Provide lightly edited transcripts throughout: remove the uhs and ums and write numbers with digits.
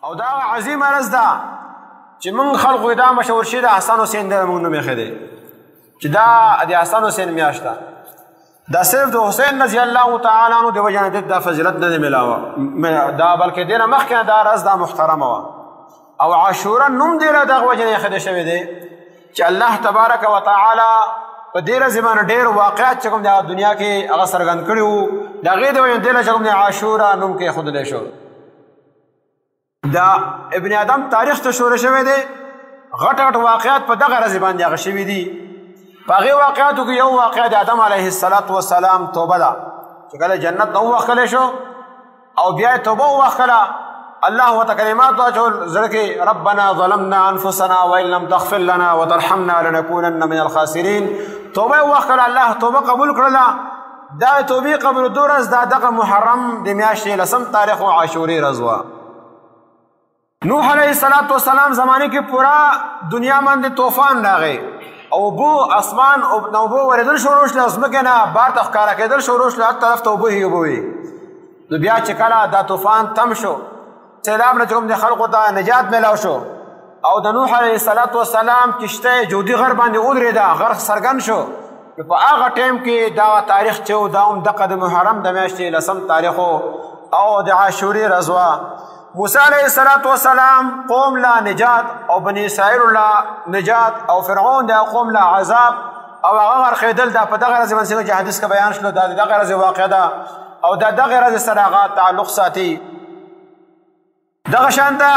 او دا عظیم ورځ ده چې موږ خلقو دا مشهور شي د حسن حسین د موږ نوم ایښی دی چې دا د حسن حسین میاشت ده. دا صرف د حسین رضی الله تعالی عنه د وجه نه دا فضیلت نه دی میلاوه دا بلکې دې نه مخکې دا ورځ دا محترمه وه او عاشوره نوم دې له دغه وجه نه ایښی شوی دی چې الله تبارک وتعالی په دې ورځې باندې ډېر واقعات چې کوم د دنیا کې هغه څرګند کړي وو د هغې د وجې دې له چې کوم د عاشوره نوم کېښودلی شو. دا ابن آدم تاریخ ته شوره شوی دی غټ غټ واقعات په دغه ورځې باندې هغه شوي دي. په هغې واقعاتو کې یو واقع د آدم علیه السلام توبه ده چې کله جنت نه ووښکلی شو او بیا یې توبه ووښکله الله ورته کلمات واچول زړه کې ربنا ظلمنا انفسنا وان لم تغفر لنا وترحمنا لنكونن من الخاسرین. توبه یې ووښکله الله توبه قبول کړله. دا توبې قبولېدو ورځ دا دغه محرم د میاشتې 10 تاریخ و عاشورې ورځ وه. نوح علیه السلام زمانه کې پورا دنیا باندې طوفان راغی او اوبو اسمان نه اوبه ورېدل شروع شول ځمکې نه بار ته ښکاره کېدل شروع شول هر طرف ته اوبه یې اوبه وي. نو بیا چې کله دا طوفان تم شو سیلاب نه چې کوم د خلقو ته نجات میلاو شو او د نوح علیه السلام کشته جودي غر باندې ودرېده غر څرګند شو. په هغه ټایم کې دا تاریخ چې و دا هم دغه د محرم د میاشتې 10 تاریخ او د عاشورې ورځ وه. موسی علیه السلام قوم لا نجات او بني اسرائیل لا نجات او فرعون دا قوم لا عذاب او هغه غرقېدل دا په دغه ورځې باندې چې حدیث کې بیان شلو دا د دغه ورځې واقع ده او دا دغه ورځې سره هغه تعلق ساتي. دغه شانته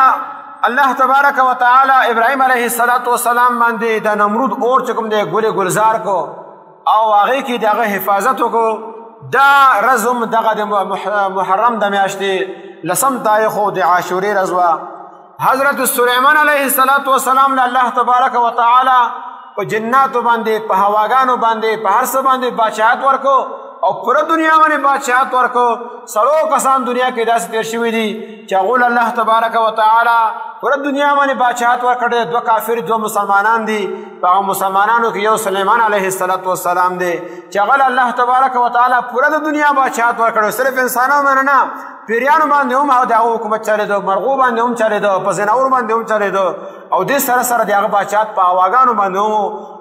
الله تبارک وتعالی ابراهیم علیه السلام باندې د نمرود اور چې کوم دی ګلې گلزار کو او هغې کې د هغه حفاظت وکړو. دا ورځ هم دغه د محرم د میاشتې 10 تاریخ د عاشورې ورځ وه. حضرت سلیمان علیه السلام له الله تبارک وتعالی په جناتو باندې په هواګانو باندې په هر څه باندې بادشاهت ورکو او پوره دنیا باندې بادشاهت ورکو. 100 کسان دنیا کې داسې تېر شوي دي چې هغو الله تبارک وتعالی پوره دنیا باندې بادشاهت ورکړی. 2 کافر 2 مسلمانان دي. په هغه مسلمانانو کې یو سلیمان علیه السلام دی چې هغه الله تبارک وتعالی پوره د دنیا بادشاهت ورکړی. صرف انسانانو باندې نه پیریانو باندې هم د هغه حکومت چلېده مرغو باندې هم چلېده په ځناورو باندې هم چلېده او دې سره سره د هغه بادشاهت په هواګانو باندې هم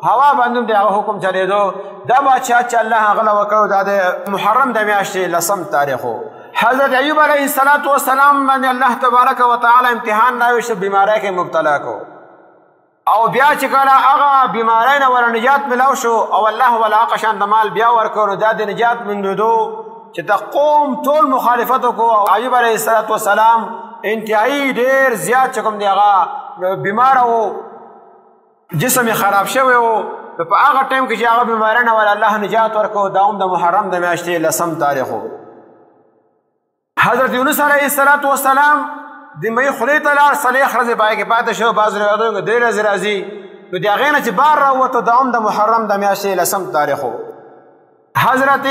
هوا باندې هم د هغه حکم چلېده. دا بادشاهت چې الله هغه له وکړو دا د محرم د میاشتې 10 تاریخ و. حضرت ایوب علیه السلام باندې الله تبارک وتعالی امتحان راویسته بیماری کې مبتلا کو او بیا چې کله هغه بیماری نه ور نجات ملاو شو او الله ولا قشان د مال بیا ورکړو دا د نجات مندودو چې د قوم ټول مخالفت وکړو او ایوب علیه السلام انتهایی ډېر زیات چې کوم دی هغه بیمار و جسم یې خراب شوی و. په هغه ټایم کې چې هغه بیماری نه ول الله نجات ورکړو دا هم د محرم د میاشتې 10 تاریخ و. حضرت یونس علیه السلام د مې خولې ته لاړ 3 ورځې پای کې پاتې شو. بعض روایتونو کې 3 ورځې راځي نو د هغې نه چې بار راووته دا هم د محرم د میاشتې 10 تاریخ و. حضرت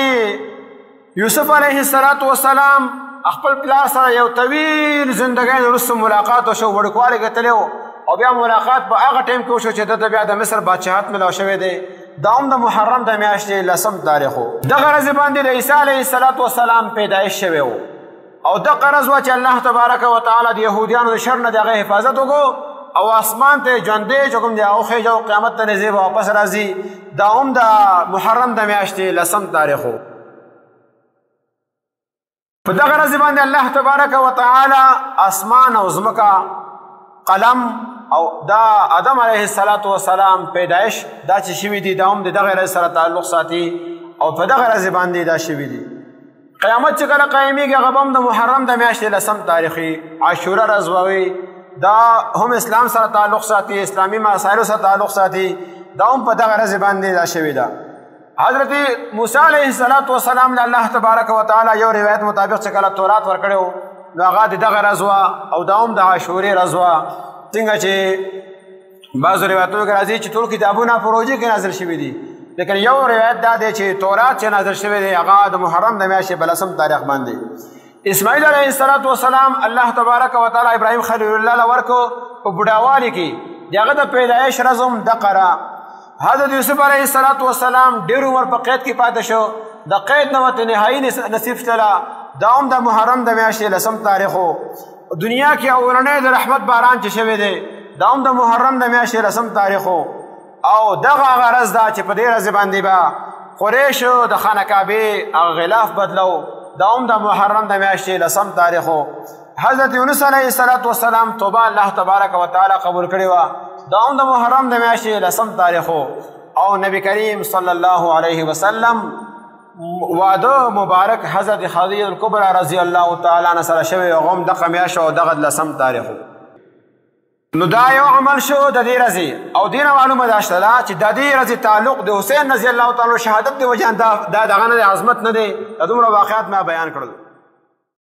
یوسف علیه السلام خپل پلار سره یو طویل زندګۍ وروسته ملاقات وشو وړوکوالي کې تللی او بیا ملاقات په هغه ټایم کې وشو چې دته بیا د مصر بادشاهت ملاو شوی دی. دا هم د محرم د میاشتې 10 تاریخ و. دغه ورځې باندې د عیسی علیه السلام پیدایش شوی و او دغه ورځ وه چې الله تبارک وتعالی د یهودیانو د شر نه د هغې حفاظت وکړو او اسمان ته ژوندی چې کوم دی هغه خېژه او قیامت ته نږدې به واپس راځي. دا هم د محرم د میاشتې 10 تاریخ و. په دغه ورځ باندې الله تبارک وتعالی اسمان او ځمکه قلم او دا آدم علیه السلام پیدایش دا چې شوي دي دا هم د دغه ورځ سره تعلق ساتي او په دغه ورځ باندې دا شوي دي. قیامت چې کله قایمیږي هغه به هم د محرم د میاشتې 10 تاریخي عاشوره ورځ ووي. دا هم اسلام سره تعلق ساتي اسلامي مسایلو سره تعلق ساتي. دا هم په دغه ورځ باندې دا شوي ده. حضرت موسی علیه السلام له الله تبارک وتعالی یو روایت مطابق چې کله تورات ورکړی و نو هغه د دغه ورځ وه او دا هم د عاشورې ورځ وه. څنګه چې بعضو روایتونو کې راځي چې ټول کتابونه په روژې کې نازل شوي دي لیکن یو روایت دا دی چې تورات چې نازل شوی دی هغه د محرم د میاشتې 10 تاریخ باندې. اسماعیل علیه السلام الله تبارک وتعالی ابراهیم خلیل الله له ورکو په بوډاوالي کې د هغه د پیدایش ورځ هم دقه ده. حضرت یوسف علیه السلام ډېر عمر په قید کې پاتې شو د قید نه ورته نهایي نصیب شله دا هم د محرم د میاشتې 10 تاریخ و. دنیا کې اولنی د رحمت باران چې شوی دی دا هم د محرم د میاشتې لسم تاریخ او دغه هغه ورځ ده چې په دې ورځې باندې به قریشو د خانه کعبې هغه غلاف بدلو دا هم د محرم د میاشتې لسم تاریخ حضرت یونس علیه السلام توبه الله تبارک وتعالی قبول کړې وه دا هم د محرم د میاشتې لسم تاریخ او نبی کریم صلی الله علیه وسلم واده مبارک حضرت خدیجه الکبرى رضی الله تعالی عنها سره شوی هغه هم دغه میاشت او دغه لسم تاریخ نو دا یو عمل شو د دې ورځې او دې نه معلومه دا شته چې د دې ورځې تعلق د حسین رضی الله تعالی شهادت د وجه دا دغه نه عظمت نه دی دا دومره واقعات ما بیان کړل